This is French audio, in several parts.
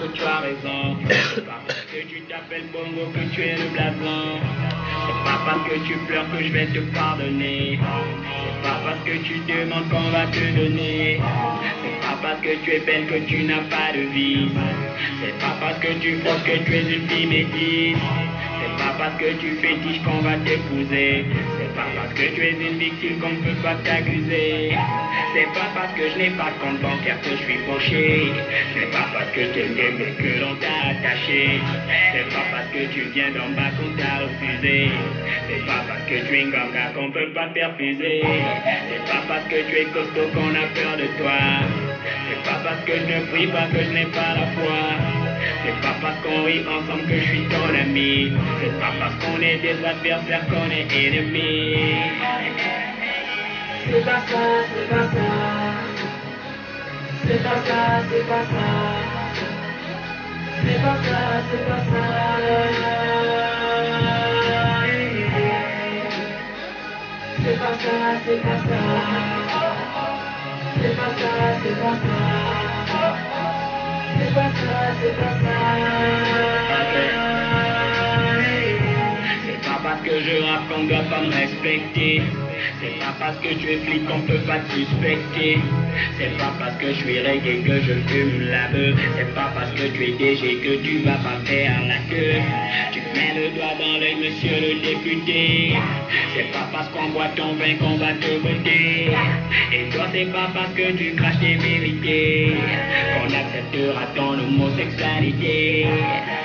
que tu as raison. C'est pas parce que tu t'appelles Bongo que tu es le blason. C'est pas parce que tu pleures que je vais te pardonner. C'est pas parce que tu demandes qu'on va te donner. C'est pas parce que tu es belle que tu n'as pas de vie. C'est pas parce que tu penses que tu es une fille métisse. C'est pas parce que tu fétiches qu'on va t'épouser. C'est pas parce que tu es une victime qu'on ne peut pas t'accuser. C'est pas parce que je n'ai pas de compte bancaire que je suis fauché. C'est pas parce que t'es aimé que l'on t'a attaché. C'est pas parce que tu viens d'en bas qu'on t'a refusé. C'est pas parce que tu es une ganga qu'on peut pas te perfuser. C'est pas parce que tu es costaud qu'on a peur de toi. C'est pas parce que je ne prie pas que je n'ai pas la foi. C'est pas parce qu'on rit ensemble que je suis ton ami. C'est pas parce qu'on est des adversaires qu'on est ennemis. C'est pas ça, c'est pas ça. C'est pas ça, c'est pas ça. C'est pas ça, c'est pas ça. C'est pas ça, c'est pas ça. C'est pas ça, c'est pas ça. C'est pas ça, c'est pas ça. C'est pas parce que je rappe qu'on doit pas me respecter. C'est pas parce que tu es flic qu'on peut pas te suspecter. C'est pas parce que je suis reggae que je fume la beuh. C'est pas parce que tu es DG que tu vas pas faire la queue. Tu mets le doigt dans l'œil, monsieur le député. C'est pas parce qu'on boit ton vin qu'on va te voter. Et toi c'est pas parce que tu craches tes vérités qu'on acceptera ton homosexualité.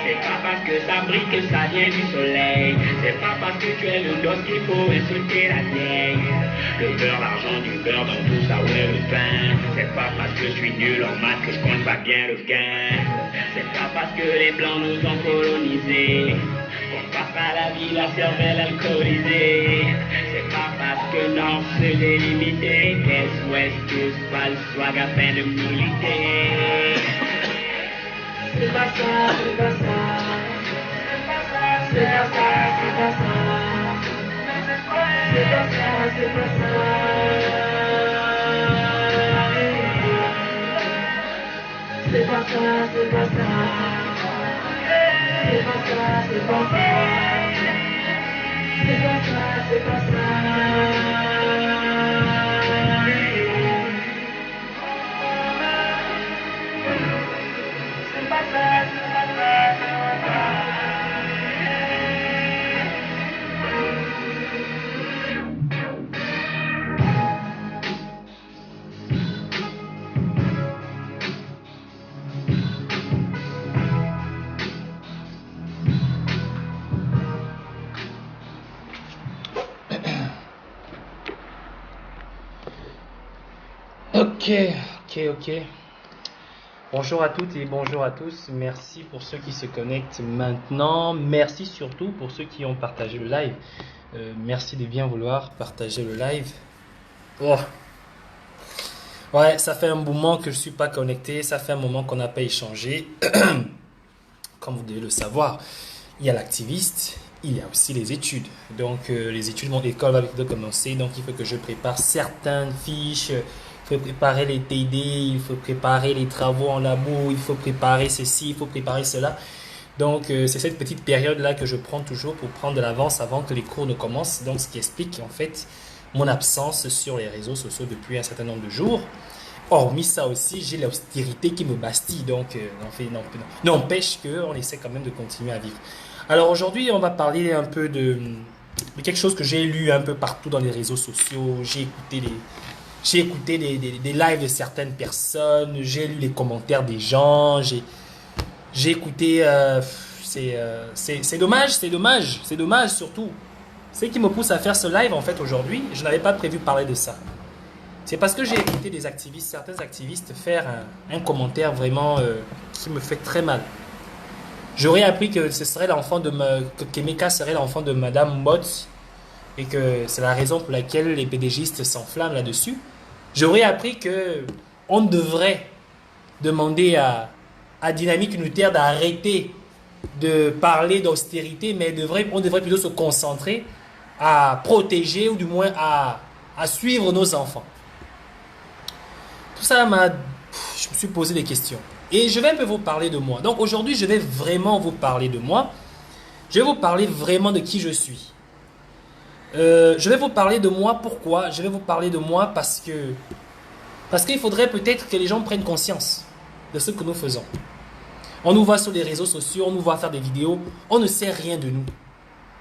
C'est pas parce que ça brille que ça vient du soleil. C'est pas parce que tu es le dos qu'il faut insulter la vieille. Le beurre, l'argent, du beurre dans tout ça, ouais le pain. C'est pas parce que je suis nul en maths que je compte pas bien le gain. C'est pas parce que les blancs nous ont colonisés qu'on passe à la vie la cervelle alcoolisée. C'est pas parce que non c'est délimité. Est, ouest, tous pas le swag afin de militer. C'est pas ça, c'est pas ça. C'est pas ça, c'est pas ça. C'est pas ça, c'est pas ça. C'est pas ça, c'est pas ça. C'est pas ça, c'est pas ça. C'est pas ça, c'est pas ça. Ok. Bonjour à toutes et bonjour à tous. Merci pour ceux qui se connectent maintenant. Merci surtout pour ceux qui ont partagé le live. Merci de bien vouloir partager le live. Oh. Ouais, ça fait un moment que je ne suis pas connecté. Ça fait un moment qu'on n'a pas échangé. Comme vous devez le savoir, il y a l'activiste, il y a aussi les études. Donc, les études, mon école va bientôt commencer. Donc, il faut que je prépare certaines fiches. Il faut préparer les TD, il faut préparer les travaux en labo, il faut préparer ceci, il faut préparer cela. Donc, c'est cette petite période-là que je prends toujours pour prendre de l'avance avant que les cours ne commencent. Donc, ce qui explique en fait mon absence sur les réseaux sociaux depuis un certain nombre de jours. Hormis ça aussi, j'ai l'austérité qui me bastille. Donc, n'empêche qu'on essaie quand même de continuer à vivre. Alors, aujourd'hui, on va parler un peu de quelque chose que j'ai lu un peu partout dans les réseaux sociaux. J'ai écouté des lives de certaines personnes, j'ai lu les commentaires des gens, j'ai écouté, c'est dommage surtout. Ce qui me pousse à faire ce live en fait aujourd'hui, je n'avais pas prévu parler de ça. C'est parce que j'ai écouté certains activistes faire un commentaire vraiment qui me fait très mal. J'aurais appris que ce serait que Kemeka serait l'enfant de Madame Motz et que c'est la raison pour laquelle les PDGistes s'enflamment là-dessus. J'aurais appris que on devrait demander à Dynamique Unitaire d'arrêter de parler d'austérité, mais on devrait plutôt se concentrer à protéger ou du moins à suivre nos enfants. Tout ça je me suis posé des questions. Et je vais un peu vous parler de moi. Donc aujourd'hui, je vais vraiment vous parler de moi. Je vais vous parler vraiment de qui je suis. Je vais vous parler de moi. Pourquoi? Je vais vous parler de moi parce qu'il faudrait peut-être que les gens prennent conscience de ce que nous faisons. On nous voit sur les réseaux sociaux, on nous voit faire des vidéos, on ne sait rien de nous.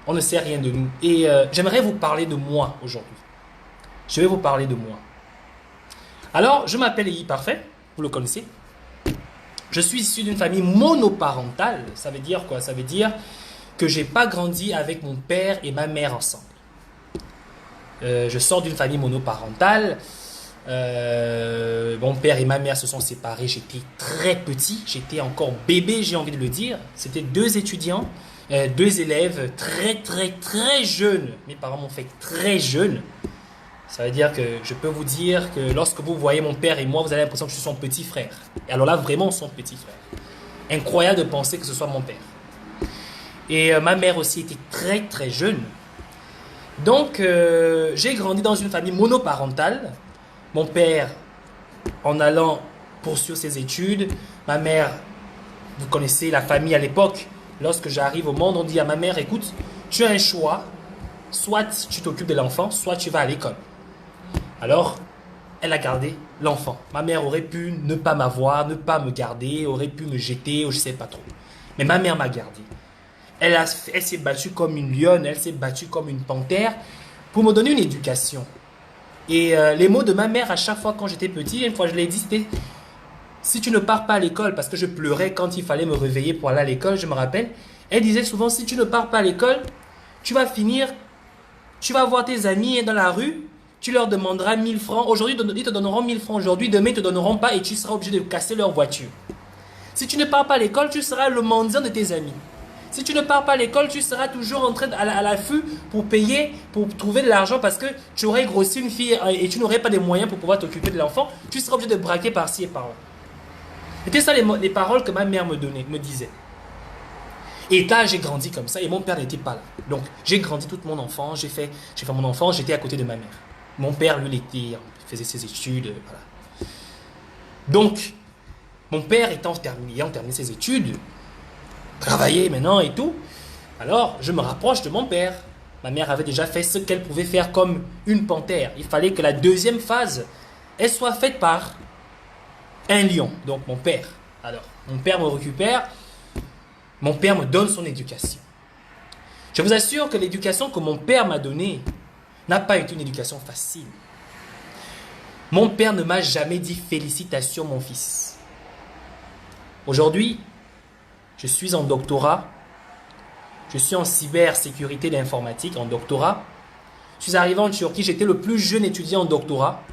On ne sait rien de nous. Et j'aimerais vous parler de moi aujourd'hui. Je vais vous parler de moi. Alors, je m'appelle Eyi Parfait, vous le connaissez. Je suis issu d'une famille monoparentale. Ça veut dire quoi? Ça veut dire que je n'ai pas grandi avec mon père et ma mère ensemble. Je sors d'une famille monoparentale. Mon père et ma mère se sont séparés. J'étais très petit. J'étais encore bébé, j'ai envie de le dire. C'était deux étudiants, deux élèves très jeunes. Mes parents m'ont fait très jeune. Ça veut dire que je peux vous dire que lorsque vous voyez mon père et moi, vous avez l'impression que je suis son petit frère. Et alors là, vraiment son petit frère. Incroyable de penser que ce soit mon père. Et ma mère aussi était très jeune. Donc, j'ai grandi dans une famille monoparentale. Mon père, en allant poursuivre ses études. Ma mère, vous connaissez la famille à l'époque. Lorsque j'arrive au monde, on dit à ma mère, écoute, tu as un choix. Soit tu t'occupes de l'enfant, soit tu vas à l'école. Alors, elle a gardé l'enfant. Ma mère aurait pu ne pas m'avoir, ne pas me garder, aurait pu me jeter, ou je ne sais pas trop. Mais ma mère m'a gardé. Elle s'est battue comme une lionne, elle s'est battue comme une panthère pour me donner une éducation. Et les mots de ma mère à chaque fois quand j'étais petit, une fois je l'ai dit, c'était « Si tu ne pars pas à l'école », parce que je pleurais quand il fallait me réveiller pour aller à l'école, je me rappelle. Elle disait souvent « Si tu ne pars pas à l'école, tu vas finir, tu vas voir tes amis dans la rue, tu leur demanderas 1000 francs. Aujourd'hui, ils te donneront 1000 francs aujourd'hui, demain, ils ne te donneront pas et tu seras obligé de casser leur voiture. Si tu ne pars pas à l'école, tu seras le mendiant de tes amis. Si tu ne pars pas à l'école, tu seras toujours en train à l'affût pour payer, pour trouver de l'argent parce que tu aurais grossi une fille et tu n'aurais pas les moyens pour pouvoir t'occuper de l'enfant. Tu seras obligé de braquer par-ci et par-là. » C'était ça les paroles que ma mère me disait. Et là, j'ai grandi comme ça et mon père n'était pas là. Donc, j'ai grandi toute mon enfance, j'ai fait mon enfance, j'étais à côté de ma mère. Mon père, lui, il faisait ses études. Voilà. Donc, mon père ayant terminé ses études, travaillait maintenant et tout, alors je me rapproche de mon père. Ma mère avait déjà fait ce qu'elle pouvait faire comme une panthère. Il fallait que la deuxième phase, elle soit faite par un lion. Donc, mon père. Alors, mon père me récupère. Mon père me donne son éducation. Je vous assure que l'éducation que mon père m'a donnée n'a pas été une éducation facile. Mon père ne m'a jamais dit « Félicitations mon fils ». Aujourd'hui, je suis en doctorat. Je suis en cybersécurité d'informatique, en doctorat. Je suis arrivé en Turquie, j'étais le plus jeune étudiant en doctorat.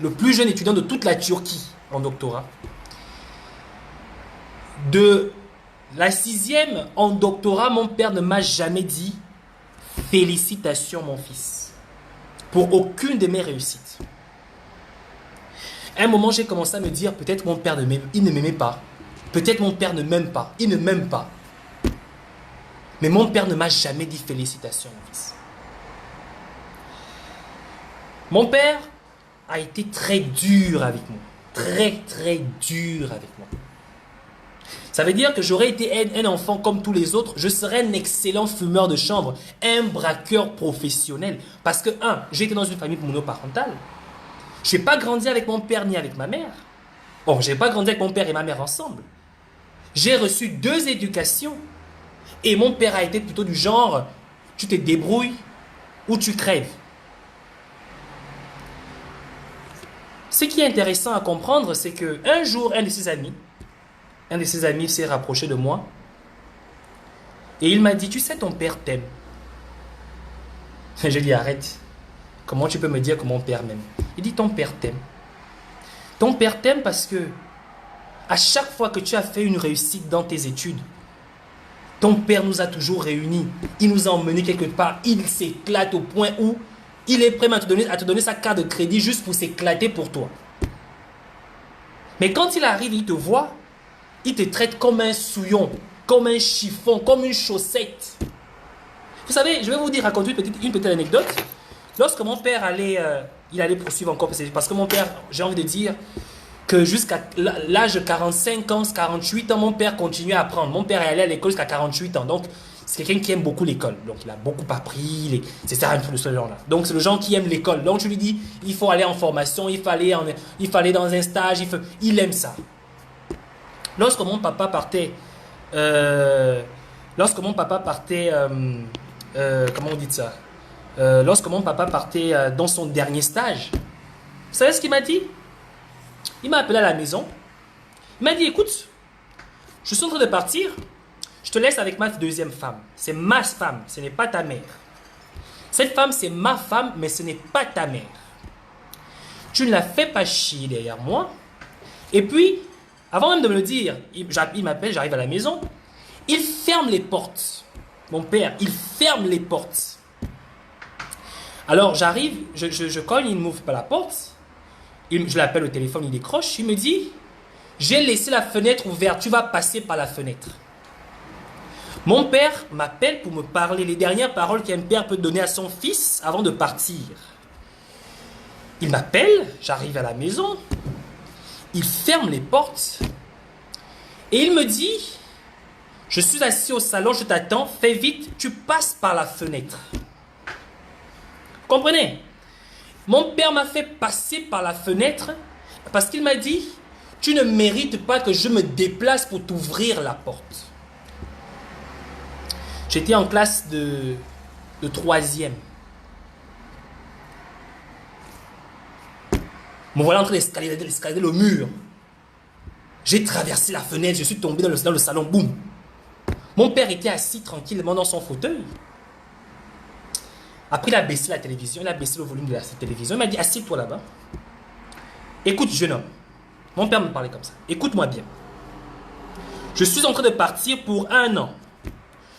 Le plus jeune étudiant de toute la Turquie en doctorat. De la 6e en doctorat, mon père ne m'a jamais dit « Félicitations mon fils » pour aucune de mes réussites. À un moment, j'ai commencé à me dire « Peut-être mon père il ne m'aimait pas. Peut-être mon père ne m'aime pas. Il ne m'aime pas. » Mais mon père ne m'a jamais dit « Félicitations mon fils ». Mon père a été très dur avec moi. Très dur avec moi. Ça veut dire que j'aurais été un enfant comme tous les autres. Je serais un excellent fumeur de chanvre, un braqueur professionnel. Parce que, j'ai été dans une famille monoparentale. Je n'ai pas grandi avec mon père ni avec ma mère. Bon, je n'ai pas grandi avec mon père et ma mère ensemble. J'ai reçu 2 éducations. Et mon père a été plutôt du genre, tu te débrouilles ou tu crèves. Ce qui est intéressant à comprendre, c'est qu'un jour, un de ses amis s'est rapproché de moi et il m'a dit, tu sais, ton père t'aime. Je lui ai dit, arrête. Comment tu peux me dire que mon père m'aime? Il dit, ton père t'aime. Ton père t'aime parce que à chaque fois que tu as fait une réussite dans tes études, ton père nous a toujours réunis. Il nous a emmenés quelque part. Il s'éclate au point où il est prêt à te donner sa carte de crédit juste pour s'éclater pour toi. Mais quand il arrive, il te voit, il te traite comme un souillon, comme un chiffon, comme une chaussette. Vous savez, je vais vous dire, raconter une petite anecdote. Lorsque mon père il allait poursuivre encore, parce que mon père, j'ai envie de dire, que jusqu'à l'âge de 45 ans, 48 ans, mon père continuait à apprendre. Mon père est allé à l'école jusqu'à 48 ans. Donc, c'est quelqu'un qui aime beaucoup l'école. Donc, il a beaucoup appris. C'est ça, un truc de ce genre-là. Donc, c'est le genre qui aime l'école. Donc, je lui dis, il faut aller en formation, il faut aller dans un stage. Il aime ça. Lorsque mon papa partait, comment on dit ça? Lorsque mon papa partait dans son dernier stage, vous savez ce qu'il m'a dit? Il m'a appelé à la maison. Il m'a dit, écoute, je suis en train de partir. Je te laisse avec ma deuxième femme. C'est ma femme, ce n'est pas ta mère. Cette femme, c'est ma femme, mais ce n'est pas ta mère. Tu ne la fais pas chier derrière moi. Et puis, avant même de me le dire, il m'appelle, j'arrive à la maison. Il ferme les portes. Mon père, il ferme les portes. Alors, j'arrive, je cogne, il ne m'ouvre pas la porte. Je l'appelle au téléphone, il décroche. Il me dit, j'ai laissé la fenêtre ouverte, tu vas passer par la fenêtre. Mon père m'appelle pour me parler les dernières paroles qu'un père peut donner à son fils avant de partir. Il m'appelle, j'arrive à la maison, il ferme les portes et il me dit, je suis assis au salon, je t'attends, fais vite, tu passes par la fenêtre. Comprenez? Mon père m'a fait passer par la fenêtre parce qu'il m'a dit, tu ne mérites pas que je me déplace pour t'ouvrir la porte. J'étais en classe de 3e. Me voilà en train d'escalader le mur. J'ai traversé la fenêtre, je suis tombé dans le salon, boum. Mon père était assis tranquillement dans son fauteuil. Après, il a baissé la télévision, il a baissé le volume de la télévision. Il m'a dit, assieds-toi là-bas. Écoute, jeune homme. Mon père me parlait comme ça. Écoute-moi bien. Je suis en train de partir pour 1 an.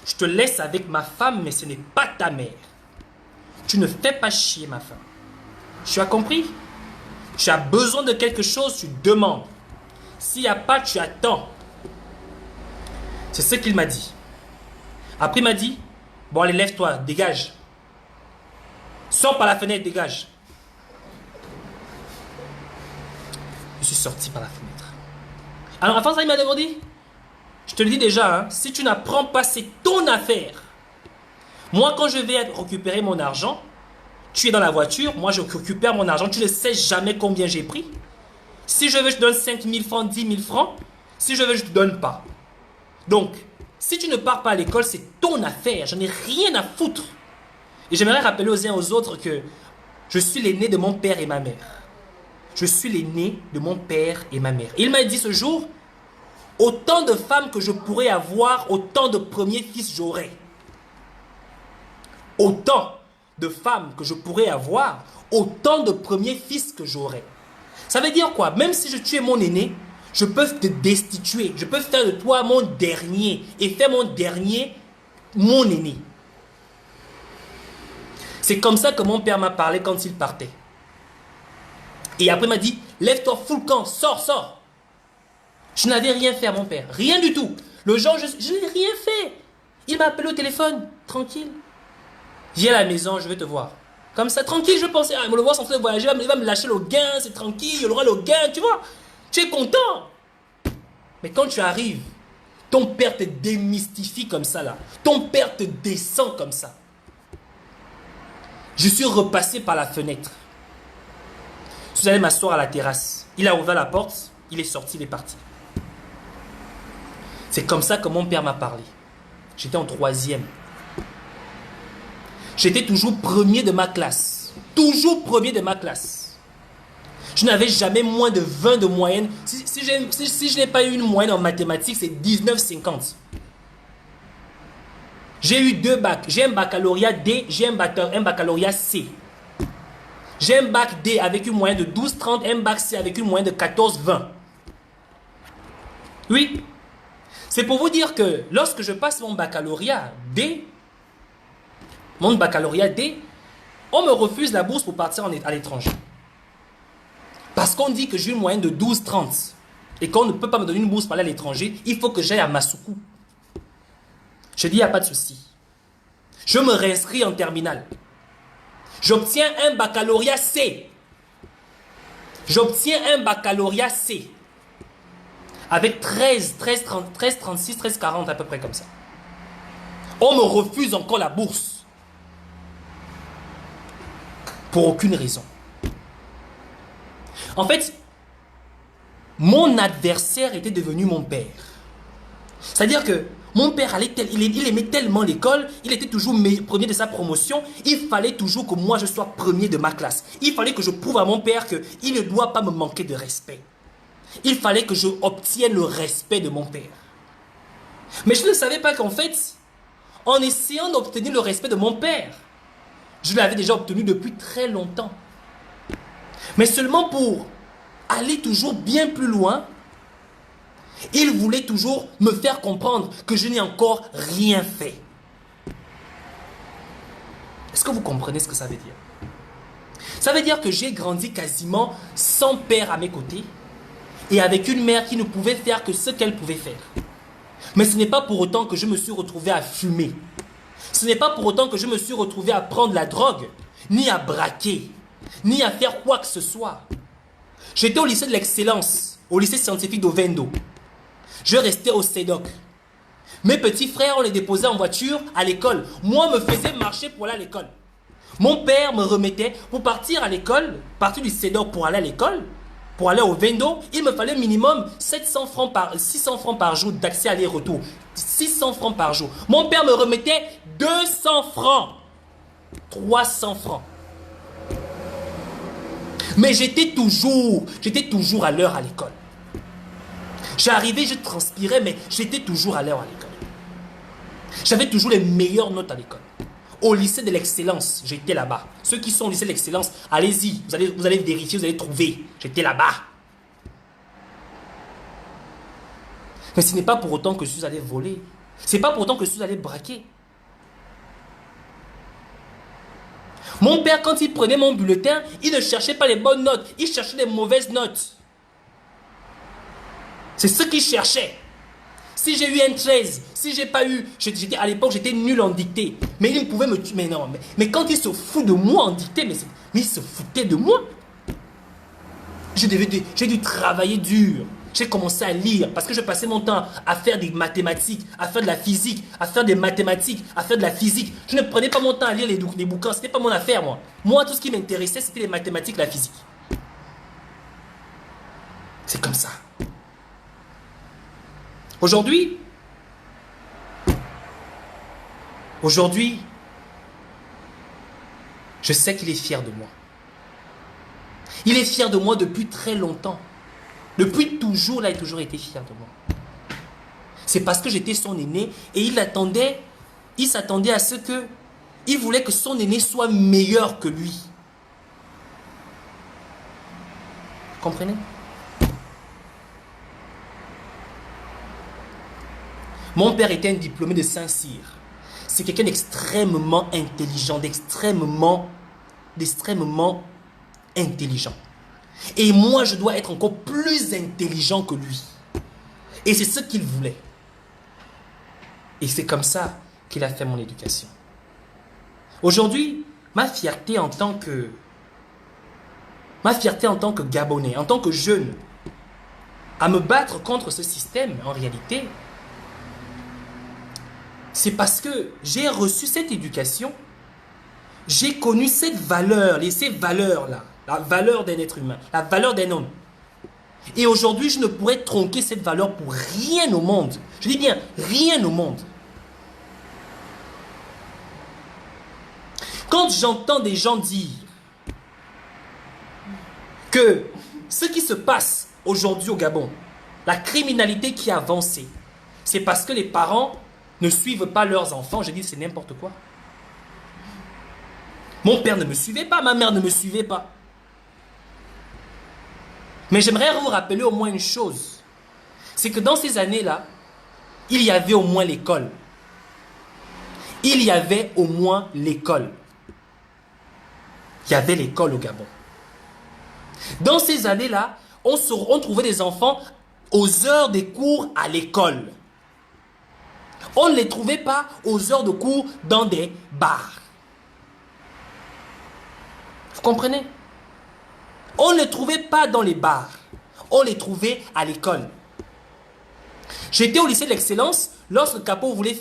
Je te laisse avec ma femme, mais ce n'est pas ta mère. Tu ne fais pas chier ma femme. Tu as compris? Tu as besoin de quelque chose, tu demandes. S'il n'y a pas, tu attends. C'est ce qu'il m'a dit. Après, il m'a dit, bon, allez, lève-toi, dégage. Sors par la fenêtre, dégage. Je suis sorti par la fenêtre. Alors, avant ça, il m'a demandé, je te le dis déjà, hein, si tu n'apprends pas, c'est ton affaire. Moi, quand je vais récupérer mon argent, tu es dans la voiture, moi je récupère mon argent, tu ne sais jamais combien j'ai pris. Si je veux, je te donne 5 000 francs, 10 000 francs. Si je veux, je ne te donne pas. Donc, si tu ne pars pas à l'école, c'est ton affaire. Je n'ai rien à foutre. Et j'aimerais rappeler aux uns aux autres que je suis l'aîné de mon père et ma mère. Je suis l'aîné de mon père et ma mère. Et il m'a dit ce jour, autant de femmes que je pourrais avoir, autant de premiers fils j'aurai. Autant de femmes que je pourrais avoir, autant de premiers fils que j'aurai. Ça veut dire quoi? Même si tu es mon aîné, je peux te destituer. Je peux faire de toi mon dernier et faire mon dernier mon aîné. C'est comme ça que mon père m'a parlé quand il partait. Et après il m'a dit, lève-toi, fous le camp, sors, sors. Je n'avais rien fait à mon père, rien du tout. Le genre, je n'ai rien fait. Il m'a appelé au téléphone, tranquille. Viens à la maison, je vais te voir. Comme ça, tranquille, je pensais, il me le voir en train de voyager, il va me lâcher le gain, c'est tranquille, il aura le gain, tu vois. Tu es content. Mais quand tu arrives, ton père te démystifie comme ça là. Ton père te descend comme ça. Je suis repassé par la fenêtre. Je suis allé m'asseoir à la terrasse. Il a ouvert la porte, il est sorti, il est parti. C'est comme ça que mon père m'a parlé. J'étais en 3e. J'étais toujours premier de ma classe. Toujours premier de ma classe. Je n'avais jamais moins de 20 de moyenne. Si je n'ai pas eu une moyenne en mathématiques, c'est 19,50. J'ai eu 2 bacs. J'ai un baccalauréat D, j'ai un baccalauréat C. J'ai un bac D avec une moyenne de 12,30, un bac C avec une moyenne de 14,20. Oui. C'est pour vous dire que lorsque je passe mon baccalauréat D, on me refuse la bourse pour partir à l'étranger. Parce qu'on dit que j'ai une moyenne de 12,30 et qu'on ne peut pas me donner une bourse pour aller à l'étranger, il faut que j'aille à Masuku. Je dis, il n'y a pas de souci. Je me réinscris en terminale. J'obtiens un baccalauréat C. J'obtiens un baccalauréat C. Avec 13, 36, 13, 40 à peu près comme ça. On me refuse encore la bourse. Pour aucune raison. En fait, mon adversaire était devenu mon père. C'est-à-dire que mon père il aimait tellement l'école, il était toujours premier de sa promotion, il fallait toujours que moi je sois premier de ma classe. Il fallait que je prouve à mon père qu'il ne doit pas me manquer de respect. Il fallait que je obtienne le respect de mon père. Mais je ne savais pas qu'en fait, en essayant d'obtenir le respect de mon père, je l'avais déjà obtenu depuis très longtemps. Mais seulement pour aller toujours bien plus loin, il voulait toujours me faire comprendre que je n'ai encore rien fait. Est-ce que vous comprenez ce que ça veut dire? Ça veut dire que j'ai grandi quasiment sans père à mes côtés et avec une mère qui ne pouvait faire que ce qu'elle pouvait faire. Mais ce n'est pas pour autant que je me suis retrouvé à fumer. Ce n'est pas pour autant que je me suis retrouvé à prendre la drogue, ni à braquer, ni à faire quoi que ce soit. J'étais au lycée de l'excellence, au lycée scientifique d'Ovendo. Je restais au CEDOC. Mes petits frères, on les déposait en voiture à l'école. Moi, on me faisait marcher pour aller à l'école. Mon père me remettait pour partir à l'école, partir du CEDOC pour aller à l'école, pour aller au Vendo, il me fallait minimum 600 francs par jour d'accès aller-retour. 600 francs par jour. Mon père me remettait 200 francs. 300 francs. Mais j'étais toujours à l'heure à l'école. J'arrivais, je transpirais, mais j'étais toujours à l'heure à l'école. J'avais toujours les meilleures notes à l'école. Au lycée de l'excellence, j'étais là-bas. Ceux qui sont au lycée de l'excellence, allez-y, vous allez vérifier, vous allez trouver. J'étais là-bas. Mais ce n'est pas pour autant que je suis allé voler. Ce n'est pas pour autant que je suis allé braquer. Mon père, quand il prenait mon bulletin, il ne cherchait pas les bonnes notes, il cherchait les mauvaises notes. C'est ce qu'il cherchait. Si j'ai eu un 13, si j'ai pas eu, à l'époque j'étais nul en dictée. Mais il pouvait me tuer. Mais non, mais quand il se fout de moi en dictée, mais il se foutait de moi. J'ai dû travailler dur. J'ai commencé à lire parce que je passais mon temps à faire des mathématiques, à faire de la physique, à faire des mathématiques, à faire de la physique. Je ne prenais pas mon temps à lire les bouquins, ce n'était pas mon affaire moi. Moi, tout ce qui m'intéressait, c'était les mathématiques, la physique. C'est comme ça. Aujourd'hui, je sais qu'il est fier de moi. Il est fier de moi depuis très longtemps. Depuis toujours, il a toujours été fier de moi. C'est parce que j'étais son aîné et il s'attendait à ce que, il voulait que son aîné soit meilleur que lui. Vous comprenez? Mon père était un diplômé de Saint-Cyr. C'est quelqu'un d'extrêmement intelligent, d'extrêmement intelligent. Et moi, je dois être encore plus intelligent que lui. Et c'est ce qu'il voulait. Et c'est comme ça qu'il a fait mon éducation. Aujourd'hui, ma fierté en tant que Gabonais, en tant que jeune, à me battre contre ce système, en réalité, c'est parce que j'ai reçu cette éducation, j'ai connu cette valeur, ces valeurs-là, la valeur d'un être humain, la valeur d'un homme. Et aujourd'hui, je ne pourrais tronquer cette valeur pour rien au monde. Je dis bien, rien au monde. Quand j'entends des gens dire que ce qui se passe aujourd'hui au Gabon, la criminalité qui a avancé, c'est parce que les parents ne suivent pas leurs enfants, je dis c'est n'importe quoi. Mon père ne me suivait pas, ma mère ne me suivait pas. Mais j'aimerais vous rappeler au moins une chose. C'est que dans ces années-là, il y avait au moins l'école. Il y avait au moins l'école. Il y avait l'école au Gabon. Dans ces années-là, on trouvait des enfants aux heures des cours à l'école. On ne les trouvait pas aux heures de cours dans des bars. Vous comprenez? On ne les trouvait pas dans les bars. On les trouvait à l'école. J'étais au lycée de l'excellence. Lorsque le capot voulait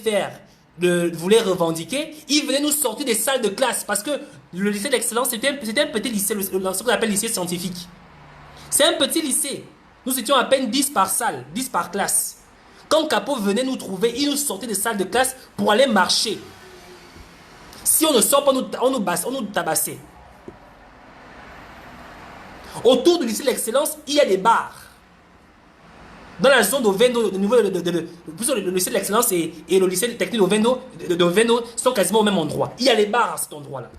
revendiquer, il venait nous sortir des salles de classe. Parce que le lycée de l'excellence, c'était un petit lycée, ce qu'on appelle lycée scientifique. C'est un petit lycée. Nous étions à peine 10 par salle, 10 par classe. Quand Capot venait nous trouver, il nous sortait des salles de classe pour aller marcher. Si on ne sort pas, on nous tabassait. Autour du lycée de l'excellence, il y a des bars. Dans la zone d'Ovendo, le lycée de l'excellence et le lycée technique d'Ovendo sont quasiment au même endroit. Il y a les bars à cet endroit-là.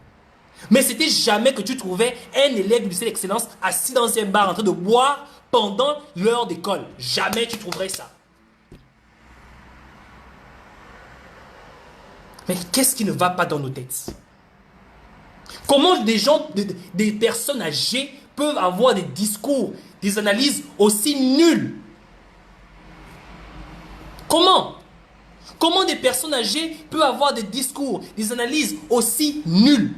Mais c'était jamais que tu trouvais un élève du lycée d'excellence assis dans un bar en train de boire pendant l'heure d'école. Jamais tu trouverais ça. Mais qu'est-ce qui ne va pas dans nos têtes? Comment des personnes âgées peuvent avoir des discours, des analyses aussi nulles? Comment des personnes âgées peuvent avoir des discours, des analyses aussi nulles?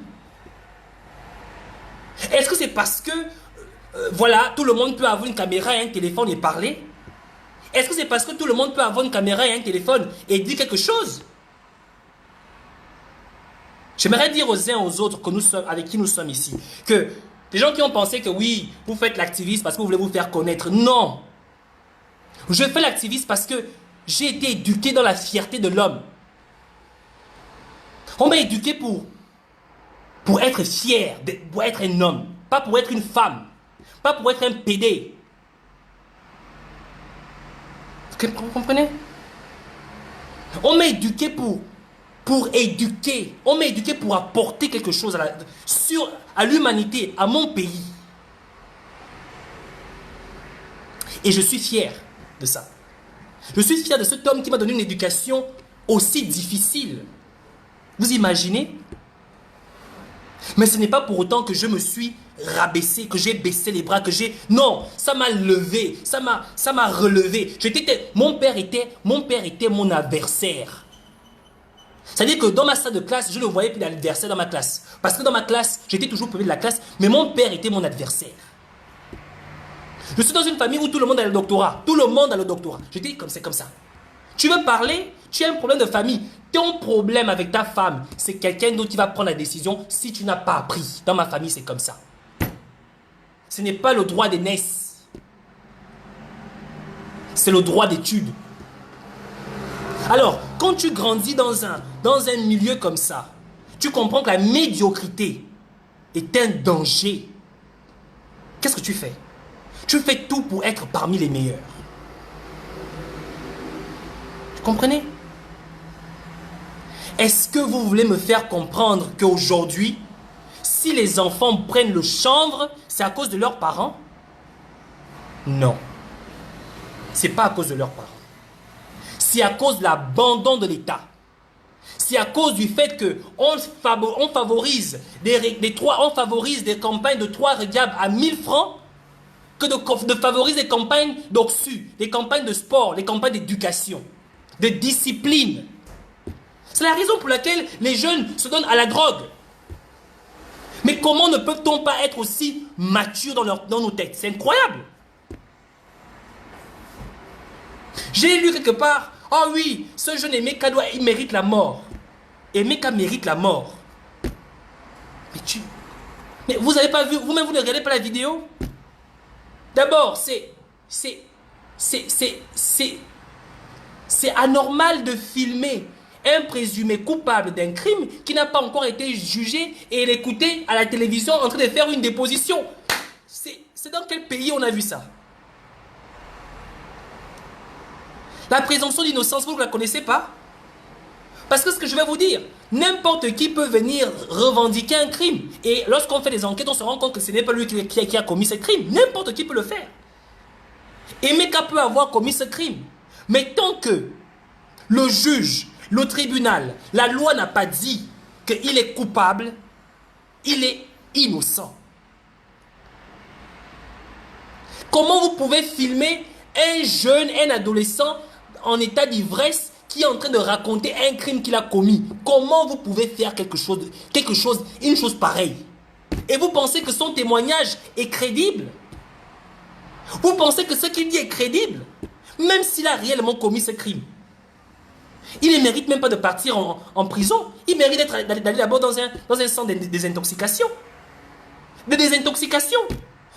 Est-ce que c'est parce que, voilà, tout le monde peut avoir une caméra et un téléphone et parler? Est-ce que c'est parce que tout le monde peut avoir une caméra et un téléphone et dire quelque chose? J'aimerais dire aux uns aux autres avec qui nous sommes ici, que les gens qui ont pensé que oui, vous faites l'activiste parce que vous voulez vous faire connaître. Non! Je fais l'activiste parce que j'ai été éduqué dans la fierté de l'homme. On m'a éduqué pour être fier, pour être un homme, pas pour être une femme, pas pour être un PD. Vous comprenez? On m'a éduqué pour éduquer. On m'a éduqué pour apporter quelque chose à l'humanité, à mon pays. Et je suis fier de ça. Je suis fier de cet homme qui m'a donné une éducation aussi difficile. Vous imaginez? Mais ce n'est pas pour autant que je me suis rabaissé, que j'ai baissé les bras, Non, ça m'a levé, ça m'a relevé. Mon père était mon adversaire. C'est-à-dire que dans ma salle de classe, je ne voyais plus d'adversaire dans ma classe. Parce que dans ma classe, j'étais toujours premier de la classe, mais mon père était mon adversaire. Je suis dans une famille où tout le monde a le doctorat. Tout le monde a le doctorat. Je dis comme c'est comme ça. Tu veux parler? Tu as un problème de famille. Ton problème avec ta femme, c'est quelqu'un d'autre qui va prendre la décision si tu n'as pas appris. Dans ma famille, c'est comme ça. Ce n'est pas le droit d'aînesse. C'est le droit d'études. Alors, quand tu grandis dans un milieu comme ça, tu comprends que la médiocrité est un danger. Qu'est-ce que tu fais? Tu fais tout pour être parmi les meilleurs. Vous comprenez? Est-ce que vous voulez me faire comprendre qu'aujourd'hui, si les enfants prennent le chanvre, c'est à cause de leurs parents? Non. C'est pas à cause de leurs parents. C'est à cause de l'abandon de l'État. C'est à cause du fait qu'on favorise des campagnes de 3 regables à 1000 francs que de favoriser des campagnes d'Oxu, des campagnes de sport, des campagnes d'éducation, de discipline. C'est la raison pour laquelle les jeunes se donnent à la drogue. Mais comment ne peut-on pas être aussi mature dans nos têtes? C'est incroyable. J'ai lu quelque part, oh oui, ce jeune Emeka il mérite la mort. Emeka mérite la mort. Mais vous n'avez pas vu, vous-même vous ne regardez pas la vidéo? D'abord, c'est anormal de filmer un présumé coupable d'un crime qui n'a pas encore été jugé et l'écouter à la télévision en train de faire une déposition. C'est dans quel pays on a vu ça? La présomption d'innocence, vous ne la connaissez pas? Parce que ce que je vais vous dire, n'importe qui peut venir revendiquer un crime. Et lorsqu'on fait des enquêtes, on se rend compte que ce n'est pas lui qui a commis ce crime. N'importe qui peut le faire. Emeka peut avoir commis ce crime. Mais tant que le juge, le tribunal, la loi n'a pas dit qu'il est coupable, il est innocent. Comment vous pouvez filmer un jeune, un adolescent en état d'ivresse qui est en train de raconter un crime qu'il a commis? Comment vous pouvez faire une chose pareille? Et vous pensez que son témoignage est crédible? Vous pensez que ce qu'il dit est crédible? Même s'il a réellement commis ce crime. Il ne mérite même pas de partir en prison. Il mérite d'aller d'abord dans un centre de désintoxication. De désintoxication.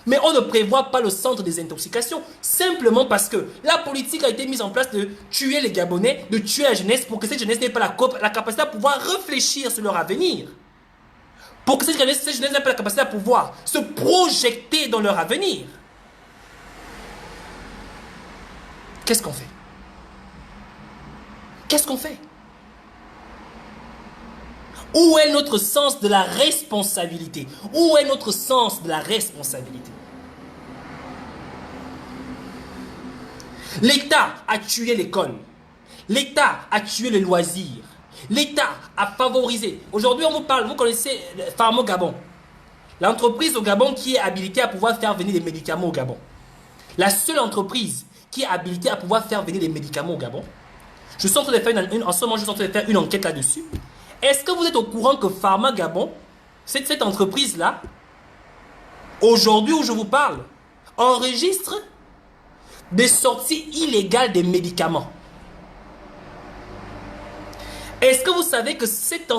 Mais on ne prévoit pas le centre de désintoxication simplement parce que la politique a été mise en place de tuer les Gabonais, de tuer la jeunesse pour que cette jeunesse n'ait pas la capacité à pouvoir réfléchir sur leur avenir. Pour que cette jeunesse n'ait pas la capacité à pouvoir se projeter dans leur avenir. Qu'est-ce qu'on fait? Qu'est-ce qu'on fait? Où est notre sens de la responsabilité? Où est notre sens de la responsabilité? L'État a tué l'école. L'État a tué les loisirs. L'État a favorisé. Aujourd'hui, on vous parle, vous connaissez Pharma Gabon. L'entreprise au Gabon qui est habilitée à pouvoir faire venir des médicaments au Gabon. La seule entreprise qui est habilitée à pouvoir faire venir des médicaments au Gabon. Je suis en train de faire en ce moment, je suis en train de faire une enquête là-dessus. Est-ce que vous êtes au courant que Pharma Gabon, cette entreprise-là, aujourd'hui où je vous parle, enregistre des sorties illégales des médicaments? Est-ce que vous savez que cette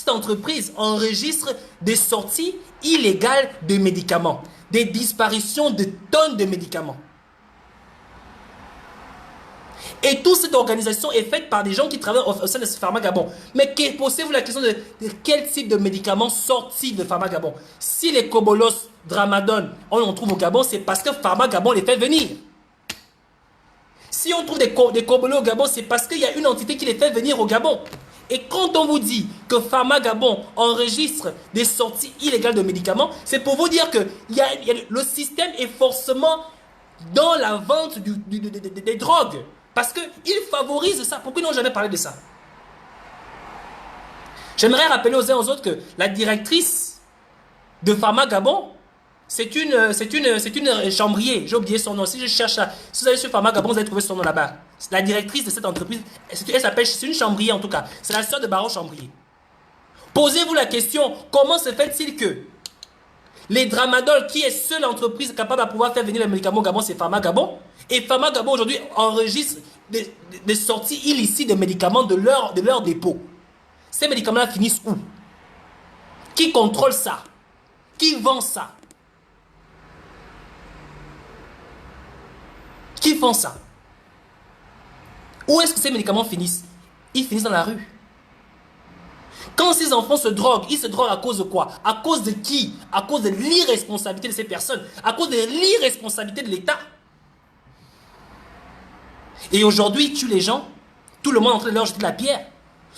entreprise enregistre des sorties illégales de médicaments, des disparitions de tonnes de médicaments? Et toute cette organisation est faite par des gens qui travaillent au sein de ce Pharma Gabon. Mais posez-vous la question de quel type de médicaments sortent de Pharma Gabon? Si les Kobolos, Dramadol, on en trouve au Gabon, c'est parce que Pharma Gabon les fait venir. Si on trouve des Kobolos au Gabon, c'est parce qu'il y a une entité qui les fait venir au Gabon. Et quand on vous dit que Pharma Gabon enregistre des sorties illégales de médicaments, c'est pour vous dire que le système est forcément dans la vente des drogues. Parce qu'ils favorisent ça. Pourquoi ils n'ont jamais parlé de ça? J'aimerais rappeler aux uns aux autres que la directrice de Pharma Gabon, c'est une chambrier. J'ai oublié son nom. Si je cherche ça, si vous allez sur Pharma Gabon, vous allez trouver son nom là-bas. La directrice de cette entreprise, elle s'appelle, c'est une chambrier en tout cas. C'est la sœur de Baron Chambrier. Posez-vous la question, comment se fait-il que les Dramadol, qui est seule entreprise capable de pouvoir faire venir les médicaments au Gabon, c'est Pharma Gabon. Et Pharma Gabon aujourd'hui enregistre des sorties illicites de médicaments de leur dépôt. Ces médicaments-là finissent où? Qui contrôle ça? Qui vend ça? Qui font ça? Où est-ce que ces médicaments finissent? Ils finissent dans la rue. Quand ces enfants se droguent, ils se droguent à cause de quoi? À cause de qui? À cause de l'irresponsabilité de ces personnes. À cause de l'irresponsabilité de l'État. Et aujourd'hui, ils tuent les gens. Tout le monde est en train de leur jeter de la pierre.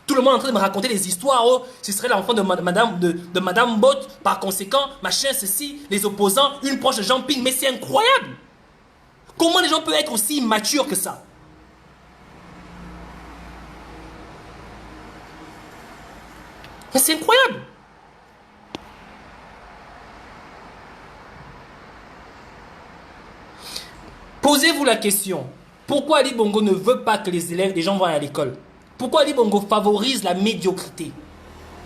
Tout le monde est en train de me raconter des histoires. Oh, ce serait l'enfant de Madame Bott. Par conséquent, machin, ceci, les opposants, une proche de Jean Ping. Mais c'est incroyable. Comment les gens peuvent être aussi immatures que ça? Mais c'est incroyable. Posez-vous la question. Pourquoi Ali Bongo ne veut pas que les gens vont à l'école? Pourquoi Ali Bongo favorise la médiocrité?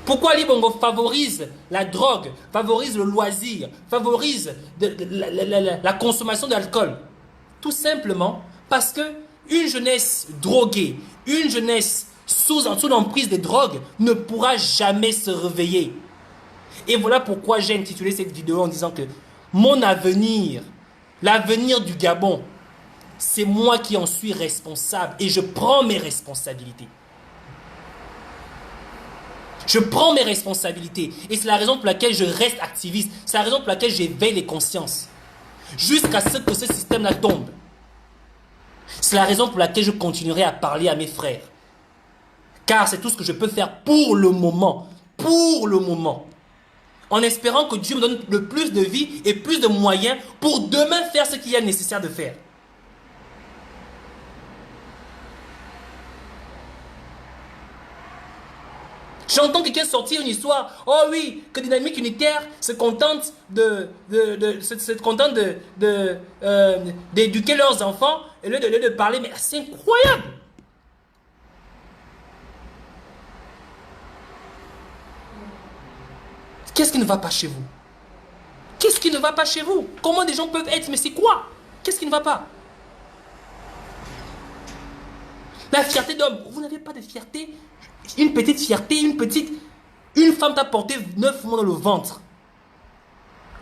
Pourquoi Ali Bongo favorise la drogue, favorise le loisir, favorise la consommation d'alcool? Tout simplement parce que une jeunesse droguée, une jeunesse sous l'emprise des drogues ne pourra jamais se réveiller. Et voilà pourquoi j'ai intitulé cette vidéo en disant que mon avenir, l'avenir du Gabon, c'est moi qui en suis responsable et je prends mes responsabilités. Je prends mes responsabilités et c'est la raison pour laquelle je reste activiste. C'est la raison pour laquelle j'éveille les consciences. Jusqu'à ce que ce système-là tombe. C'est la raison pour laquelle je continuerai à parler à mes frères. Car c'est tout ce que je peux faire pour le moment. Pour le moment. En espérant que Dieu me donne le plus de vie et plus de moyens pour demain faire ce qu'il y a nécessaire de faire. J'entends quelqu'un sortir une histoire. Oh oui, que Dynamique Unitaire se contente d'éduquer leurs enfants et de parler. Mais c'est incroyable. Qu'est-ce qui ne va pas chez vous? Qu'est-ce qui ne va pas chez vous? Comment des gens peuvent être? Mais c'est quoi? Qu'est-ce qui ne va pas? La fierté d'homme. Vous n'avez pas de fierté? Une petite fierté, Une femme t'a porté 9 mois dans le ventre.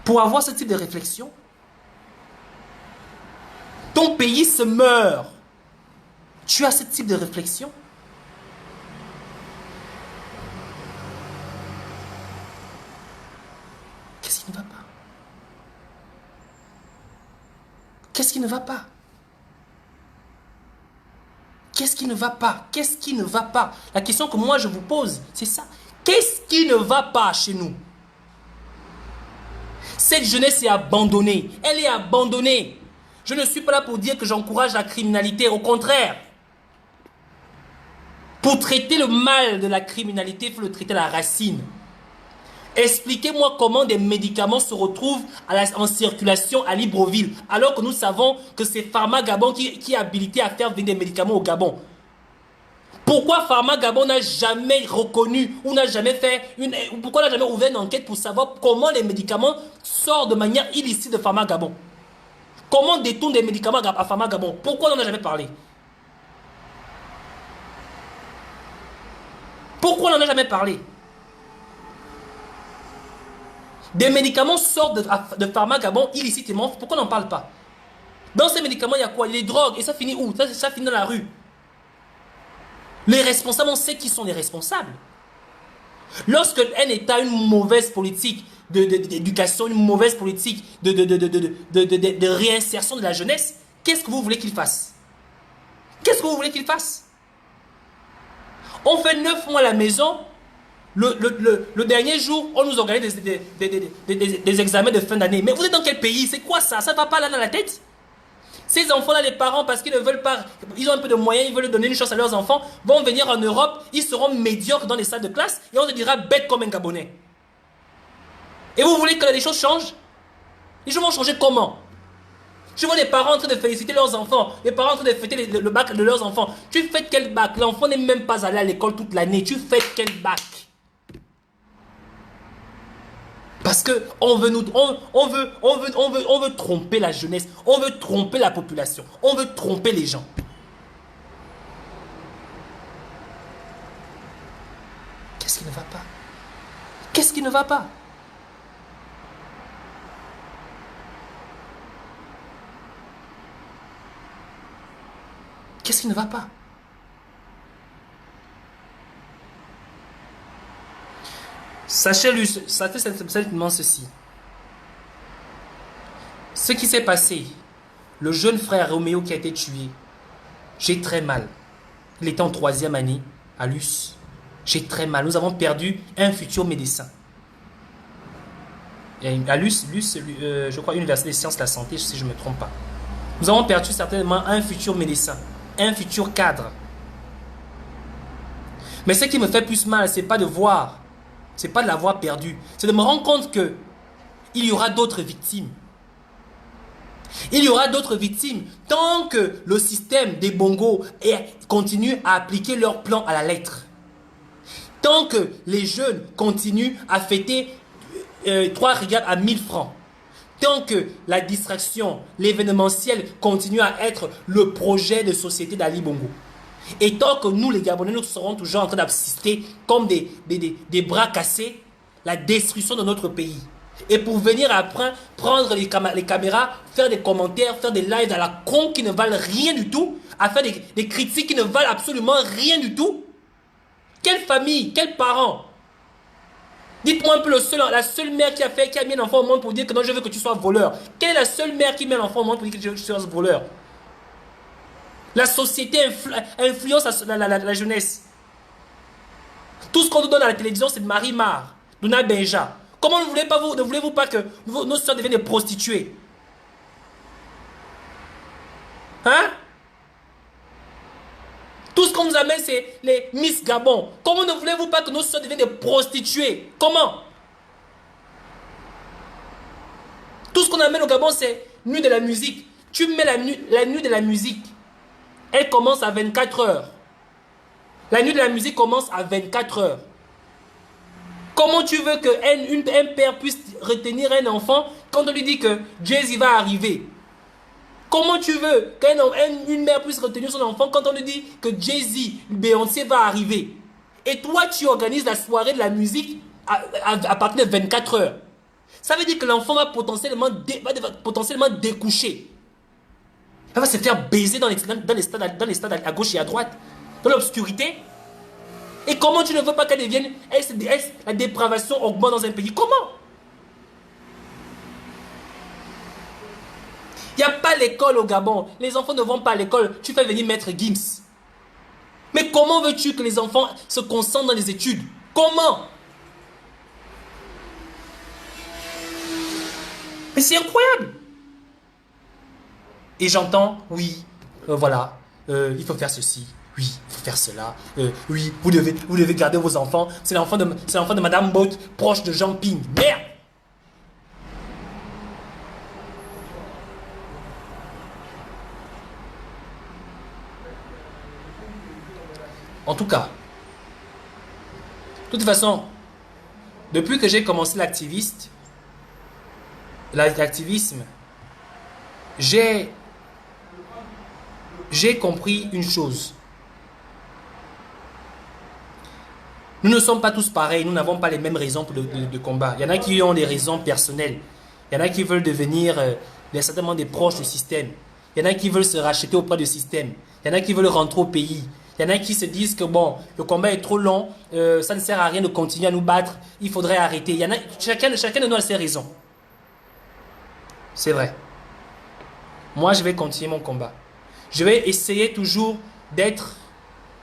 Pour avoir ce type de réflexion? Ton pays se meurt. Tu as ce type de réflexion? Qu'est-ce qui ne va pas? Qu'est-ce qui ne va pas? Qu'est-ce qui ne va pas? Qu'est-ce qui ne va pas? La question que moi je vous pose, c'est ça. Qu'est-ce qui ne va pas chez nous? Cette jeunesse est abandonnée. Elle est abandonnée. Je ne suis pas là pour dire que j'encourage la criminalité. Au contraire. Pour traiter le mal de la criminalité, il faut le traiter à la racine. Expliquez-moi comment des médicaments se retrouvent en circulation à Libreville, alors que nous savons que c'est Pharma Gabon qui est habilité à faire venir des médicaments au Gabon. Pourquoi Pharma Gabon n'a jamais reconnu ou n'a jamais fait pourquoi n'a jamais ouvert une enquête pour savoir comment les médicaments sortent de manière illicite de Pharma Gabon? Comment on détourne des médicaments à Pharma Gabon? Pourquoi on n'en a jamais parlé? Pourquoi on n'en a jamais parlé? Des médicaments sortent de Pharma Gabon illicitement. Pourquoi on n'en parle pas? Dans ces médicaments, il y a quoi? Les drogues. Et ça finit où? Ça finit dans la rue. Les responsables, on sait qui sont les responsables. Lorsque un État a une mauvaise politique d'éducation, une mauvaise politique de réinsertion de la jeunesse, qu'est-ce que vous voulez qu'il fasse? Qu'est-ce que vous voulez qu'il fasse? On fait 9 mois à la maison. Le dernier jour, on nous organise des examens de fin d'année. Mais vous êtes dans quel pays? C'est quoi ça? Ça ne va pas là dans la tête? Ces enfants-là, les parents, parce qu'ils ne veulent pas, ils ont un peu de moyens, ils veulent donner une chance à leurs enfants, vont venir en Europe, ils seront médiocres dans les salles de classe et on se dira bête comme un Gabonais. Et vous voulez que les choses changent? Les choses vont changer comment? Je vois les parents en train de féliciter leurs enfants, les parents en train de fêter le bac de leurs enfants. Tu fêtes quel bac? L'enfant n'est même pas allé à l'école toute l'année. Tu fêtes quel bac? Parce que on veut tromper la jeunesse, on veut tromper la population, on veut tromper les gens. Qu'est-ce qui ne va pas? Qu'est-ce qui ne va pas? Qu'est-ce qui ne va pas? Sachez-le, sachez simplement ceci. Ce qui s'est passé, le jeune frère Roméo qui a été tué, j'ai très mal. Il était en 3e année à Luce. J'ai très mal. Nous avons perdu un futur médecin. Et à Luce, je crois, Université des sciences de la santé, si je ne me trompe pas. Nous avons perdu certainement un futur médecin, un futur cadre. Mais ce qui me fait plus mal, c'est pas de voir. C'est pas de l'avoir perdu. C'est de me rendre compte que il y aura d'autres victimes. Il y aura d'autres victimes tant que le système des bongos continue à appliquer leur plan à la lettre. Tant que les jeunes continuent à fêter 3 rigas à 1000 francs. Tant que la distraction, l'événementiel continue à être le projet de société d'Ali Bongo. Et tant que nous, les Gabonais, nous serons toujours en train d'assister comme des bras cassés, la destruction de notre pays. Et pour venir après, prendre les caméras, faire des commentaires, faire des lives à la con qui ne valent rien du tout, à faire des critiques qui ne valent absolument rien du tout. Quelle famille, quels parents? Dites-moi un peu la seule mère qui a mis un enfant au monde pour dire que non, je veux que tu sois voleur. Quelle est la seule mère qui met l'enfant au monde pour dire que je veux que tu sois voleur? La société influence la jeunesse. Tout ce qu'on nous donne à la télévision, c'est Marie Mar, Dona Benja. Comment ne voulez-vous pas que nos soeurs deviennent des prostituées? Hein? Tout ce qu'on nous amène, c'est les Miss Gabon. Comment ne voulez-vous pas que nos soeurs deviennent des prostituées? Comment? Tout ce qu'on amène au Gabon, c'est nuit de la musique. Tu mets la nuit de la musique. Elle commence à 24 heures. La nuit de la musique commence à 24 heures. Comment tu veux qu'un père puisse retenir un enfant quand on lui dit que Jay-Z va arriver, comment tu veux qu'une mère puisse retenir son enfant quand on lui dit que Jay-Z, Beyoncé va arriver? Et toi, tu organises la soirée de la musique à partir de 24 heures. Ça veut dire que l'enfant va potentiellement découcher. Elle va se faire baiser dans les stades à gauche et à droite, dans l'obscurité. Et comment tu ne veux pas qu'elle devienne la dépravation augmente dans un pays? Comment? Il n'y a pas l'école au Gabon. Les enfants ne vont pas à l'école. Tu fais venir Maître Gims. Mais comment veux-tu que les enfants se concentrent dans les études? Comment? Mais c'est incroyable. Et j'entends, oui, voilà, il faut faire ceci. Oui, il faut faire cela. Oui, vous devez garder vos enfants. C'est l'enfant de Madame Bott, proche de Jean Ping. Merde! En tout cas, de toute façon, depuis que j'ai commencé l'activisme, j'ai compris une chose. Nous ne sommes pas tous pareils, nous n'avons pas les mêmes raisons de combat. Il y en a qui ont des raisons personnelles. Il y en a qui veulent devenir certainement des proches du système. Il y en a qui veulent se racheter auprès du système. Il y en a qui veulent rentrer au pays. Il y en a qui se disent que bon, le combat est trop long, ça ne sert à rien de continuer à nous battre, il faudrait arrêter. Il y en a, chacun de nous a ses raisons. C'est vrai. Moi, je vais continuer mon combat. Je vais essayer toujours d'être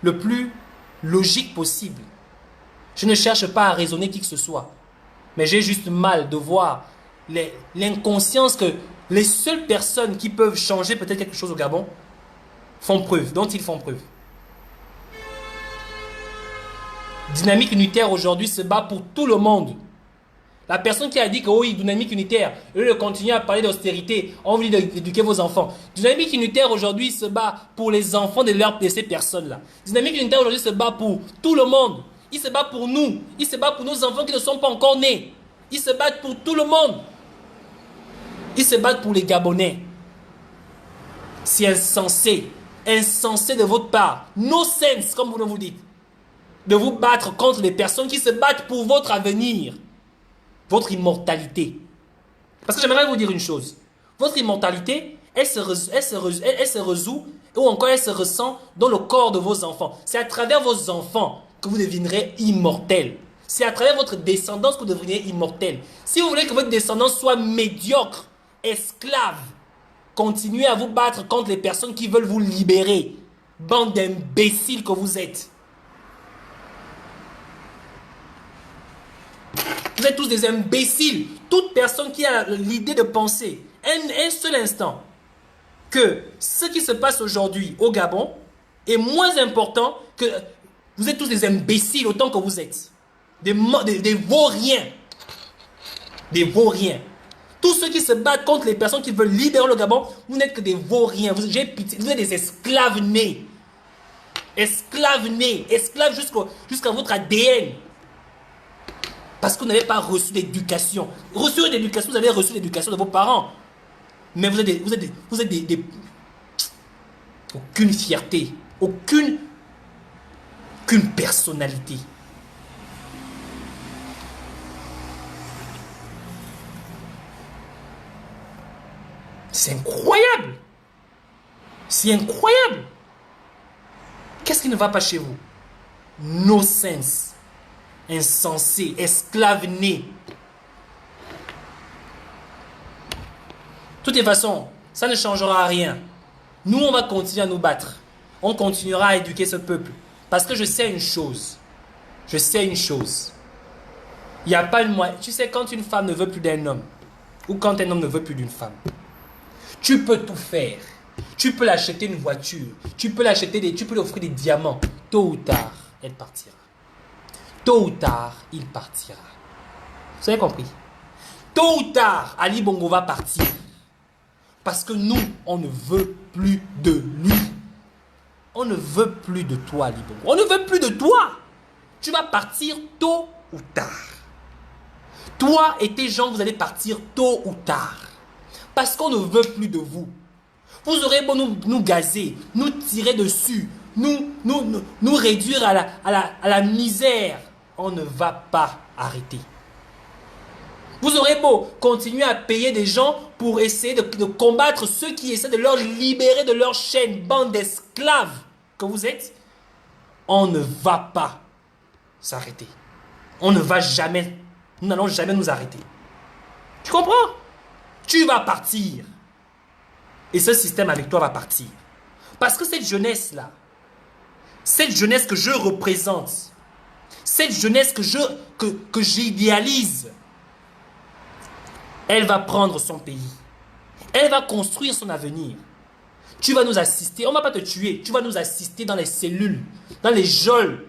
le plus logique possible. Je ne cherche pas à raisonner qui que ce soit. Mais j'ai juste mal de voir l'inconscience que les seules personnes qui peuvent changer peut-être quelque chose au Gabon dont ils font preuve. Dynamique unitaire aujourd'hui se bat pour tout le monde. La personne qui a dit que oui, dynamique unitaire, au lieu de continuer à parler d'austérité, on veut d'éduquer vos enfants. Dynamique unitaire aujourd'hui se bat pour les enfants de ces personnes-là. Dynamique unitaire aujourd'hui se bat pour tout le monde. Il se bat pour nous. Il se bat pour nos enfants qui ne sont pas encore nés. Il se bat pour tout le monde. Il se bat pour les Gabonais. C'est insensé. Insensé de votre part. No sense, comme vous dites. De vous battre contre les personnes qui se battent pour votre avenir. Votre immortalité. Parce que j'aimerais vous dire une chose. Votre immortalité, elle se résout ou encore elle se ressent dans le corps de vos enfants. C'est à travers vos enfants que vous deviendrez immortel. C'est à travers votre descendance que vous deviendrez immortel. Si vous voulez que votre descendance soit médiocre, esclave, continuez à vous battre contre les personnes qui veulent vous libérer. Bande d'imbéciles que vous êtes. Vous êtes tous des imbéciles. Toute personne qui a l'idée de penser un seul instant que ce qui se passe aujourd'hui au Gabon est moins important que... Vous êtes tous des imbéciles autant que vous êtes. Des vauriens. Des vauriens. Tous ceux qui se battent contre les personnes qui veulent libérer le Gabon, vous n'êtes que des vauriens. Vous êtes des esclaves nés. Esclaves nés. Esclaves jusqu'à votre ADN. Parce que vous n'avez pas reçu d'éducation. Reçu d'éducation, vous avez reçu l'éducation de vos parents. Mais vous êtes des... Aucune fierté. Aucune personnalité. C'est incroyable. C'est incroyable. Qu'est-ce qui ne va pas chez vous? No sense. Insensé, esclave né. De toutes les façons, ça ne changera rien. Nous, on va continuer à nous battre. On continuera à éduquer ce peuple. Parce que je sais une chose. Je sais une chose. Il n'y a pas une moyen. Tu sais, quand une femme ne veut plus d'un homme, ou quand un homme ne veut plus d'une femme, tu peux tout faire. Tu peux l'acheter une voiture. Tu peux lui offrir des diamants. Tôt ou tard, elle partira. Tôt ou tard, il partira. Vous avez compris? Tôt ou tard, Ali Bongo va partir. Parce que nous, on ne veut plus de lui. On ne veut plus de toi, Ali Bongo. On ne veut plus de toi. Tu vas partir tôt ou tard. Toi et tes gens, vous allez partir tôt ou tard. Parce qu'on ne veut plus de vous. Vous aurez beau nous gazer, nous tirer dessus, nous réduire à la misère. On ne va pas arrêter. Vous aurez beau continuer à payer des gens pour essayer de combattre ceux qui essaient de leur libérer de leur chaîne, bande d'esclaves que vous êtes. On ne va pas s'arrêter. On ne va jamais, nous n'allons jamais nous arrêter. Tu comprends? Tu vas partir. Et ce système avec toi va partir. Parce que cette jeunesse-là, cette jeunesse que je représente, cette jeunesse que j'idéalise, elle va prendre son pays. Elle va construire son avenir. Tu vas nous assister. On ne va pas te tuer. Tu vas nous assister dans les cellules, dans les geôles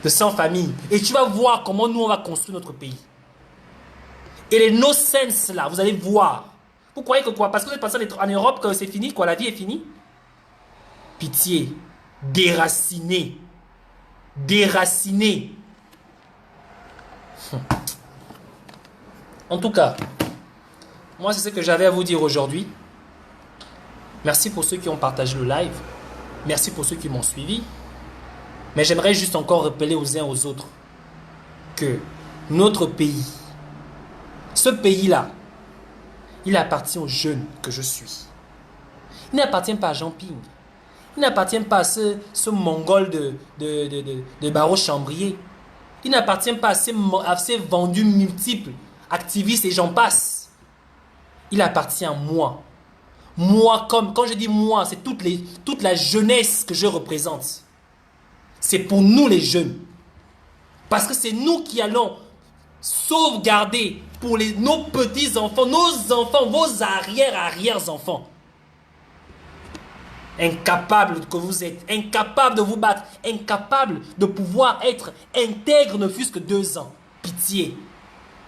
de sans-famille. Et tu vas voir comment nous, on va construire notre pays. Et les no-sense là, vous allez voir. Vous croyez que quoi? Parce que vous êtes passé en Europe, que c'est fini, quoi, la vie est finie? Pitié. Déraciné. Déraciné. En tout cas, moi c'est ce que j'avais à vous dire aujourd'hui. Merci pour ceux qui ont partagé le live. Merci pour ceux qui m'ont suivi. Mais j'aimerais juste encore rappeler aux uns aux autres que notre pays, ce pays-là, il appartient aux jeunes que je suis. Il n'appartient pas à Jean Ping. Il n'appartient pas à ce mongol de Barreau Chambrier. Il n'appartient pas à ces vendus multiples, activistes et j'en passe. Il appartient à moi. Moi, quand je dis moi, c'est toute la jeunesse que je représente. C'est pour nous les jeunes. Parce que c'est nous qui allons sauvegarder pour nos petits-enfants, nos enfants, vos arrière-arrières-enfants. Incapable que vous êtes, incapable de vous battre, incapable de pouvoir être intègre ne fût-ce que 2 ans. Pitié.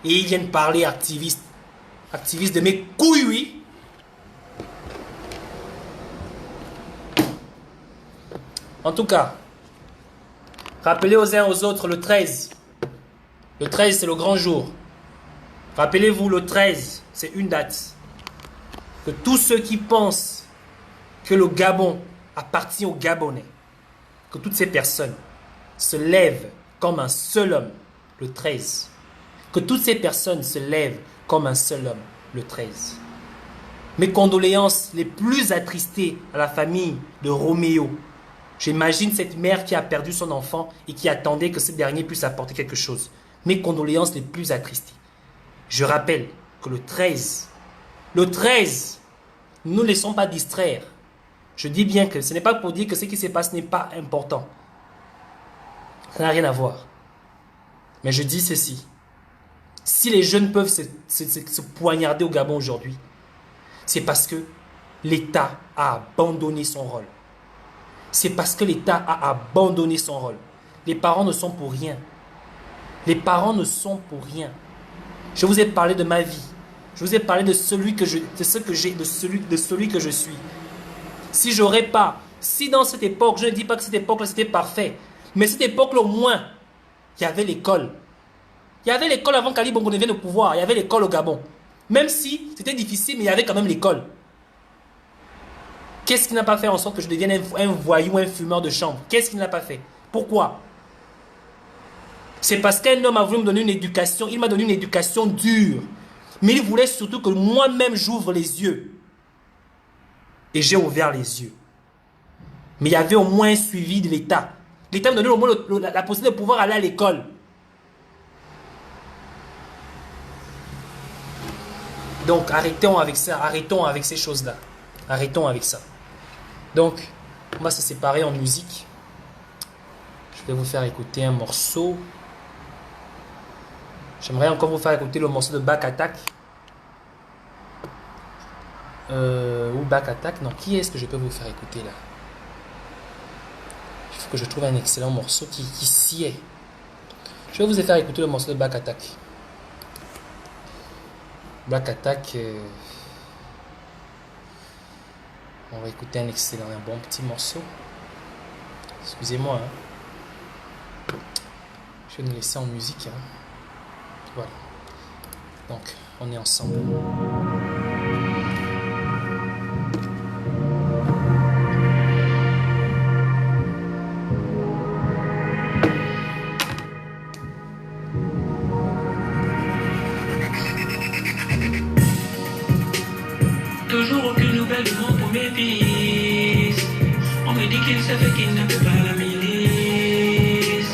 Et ils viennent parler activistes. Activistes de mes couilles, oui. En tout cas, rappelez aux uns aux autres le 13. Le 13, c'est le grand jour. Rappelez-vous, le 13, c'est une date. Que tous ceux qui pensent que le Gabon appartient aux Gabonais, que toutes ces personnes se lèvent comme un seul homme le 13. Que toutes ces personnes se lèvent comme un seul homme le 13. Mes condoléances les plus attristées à la famille de Roméo. J'imagine cette mère qui a perdu son enfant et qui attendait que ce dernier puisse apporter quelque chose. Mes condoléances les plus attristées. Je rappelle que le 13, ne nous laissons pas distraire. Je dis bien que ce n'est pas pour dire que ce qui se passe n'est pas important. Ça n'a rien à voir. Mais je dis ceci. Si les jeunes peuvent se poignarder au Gabon aujourd'hui, c'est parce que l'État a abandonné son rôle. C'est parce que l'État a abandonné son rôle. Les parents ne sont pour rien. Les parents ne sont pour rien. Je vous ai parlé de ma vie. Je vous ai parlé de celui que je suis. Si j'aurais pas, si dans cette époque, je ne dis pas que cette époque-là c'était parfait, mais cette époque-là au moins, il y avait l'école. Il y avait l'école avant qu'Ali Bongo ne vienne au pouvoir. Il y avait l'école au Gabon. Même si c'était difficile, mais il y avait quand même l'école. Qu'est-ce qui n'a pas fait en sorte que je devienne un voyou, un fumeur de chambre? Qu'est-ce qui n'a pas fait? Pourquoi? C'est parce qu'un homme a voulu me donner une éducation. Il m'a donné une éducation dure. Mais il voulait surtout que moi-même j'ouvre les yeux. Et j'ai ouvert les yeux. Mais il y avait au moins un suivi de l'État. L'État me donnait au moins la possibilité de pouvoir aller à l'école. Donc arrêtons avec ça. Arrêtons avec ces choses-là. Arrêtons avec ça. Donc, on va se séparer en musique. Je vais vous faire écouter un morceau. J'aimerais encore vous faire écouter le morceau de Back Attack. Ou Back Attack. Non, qui est-ce que je peux vous faire écouter là? Il faut que je trouve un excellent morceau qui sied. Je vais vous faire écouter le morceau de Back Attack. Back Attack. On va écouter un bon petit morceau. Excusez-moi. Hein. Je vais nous laisser en musique. Hein. Voilà. Donc, on est ensemble. Toujours aucune nouvelle de mon premier fils. On me dit qu'il savait qu'il ne peut pas la milice.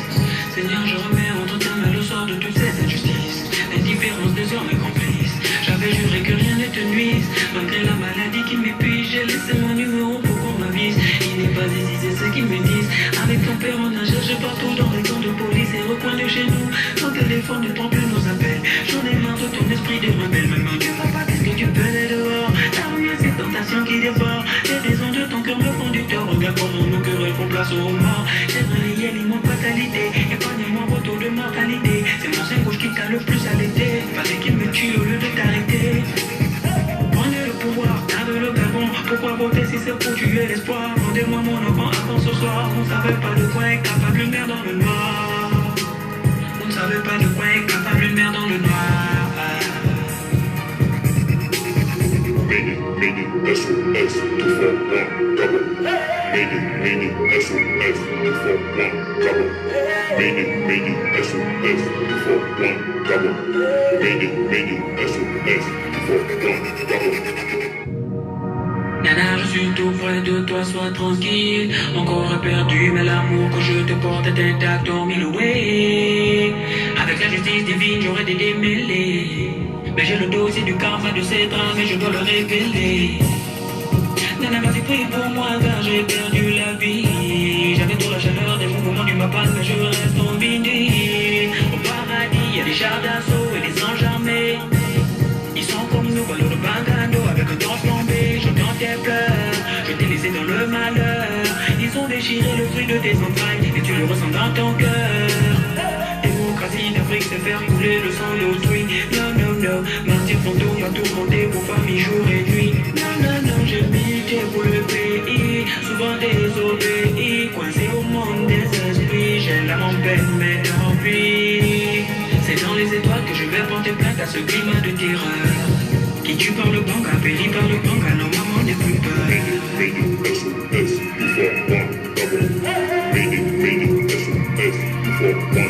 Seigneur, je remets entre tes mains le sort de toutes ces injustices. L'indifférence des hommes est complice. J'avais juré que rien ne te nuise. Malgré la maladie qui m'épuise, j'ai laissé mon numéro pour qu'on m'avise. Il n'est pas ici, c'est ce qu'ils me disent. Avec ton père, on a cherché partout dans les camps de police et recoins de chez nous. Ton téléphone ne prend plus nos appels. J'en ai marre de ton esprit de rebelle. Maman, tu papa, qu'est-ce que tu faisais dehors? Ces tentations qui dévorent les raisons de ton cœur me font du tort. Regarde comment nos querelles font place aux morts. J'ai réveillé l'immense fatalité. Épargne-moi vos taux de mortalité. C'est mon sein gauche qui t'a le plus allaité. Fallait qu'il me tue au lieu de t'arrêter. Prenez le pouvoir, t'avais le gabon. Pourquoi voter si c'est pour tuer l'espoir? Rendez-moi mon enfant avant ce soir. Vous ne savez pas de quoi est capable une mère dans le noir. Vous ne savez pas de quoi est capable une mère dans le noir. Mini, SOS, 2 for 1, double. Mini, SOS, 2 for 1, double. Mini, SOS, 2 for 1, double. Mini, SOS, 2 for 1, double. Nana, je suis tout près de toi, sois tranquille. Mon corps est perdu, mais l'amour que je te porte est intact, dormi loué. Avec la justice divine, j'aurais des démêlés. Mais j'ai le dossier du karma de ces drames et je dois le révéler. Nana, vas-y, prie pour moi car j'ai perdu la vie. J'avais toute la chaleur des mouvements du Mapan, mais je reste tombé. Au paradis, y a des chars d'assaut et des anges armés. Ils sont comme nous, ballons de bagando avec un torse plombé. J'entends tes pleurs, je t'ai laissé dans le malheur. Ils ont déchiré le fruit de tes entrailles et tu le ressens dans ton cœur. Démocratie d'Afrique, c'est faire couler le sang d'autrui. Non, martyr fantôme va tout compter pour famille jour et nuit. Non, j'ai milité pour le pays, souvent désobéi, coincé au monde des esprits. J'ai l'âme en peine, mais tant pis. C'est dans les étoiles que je vais porter plainte à ce climat de terreur. Qui tue par le banc, a péri par le banc, alors maman n'est plus peur. Mini, SOS, 2 for 1, double. Mini, SOS, 2 for 1.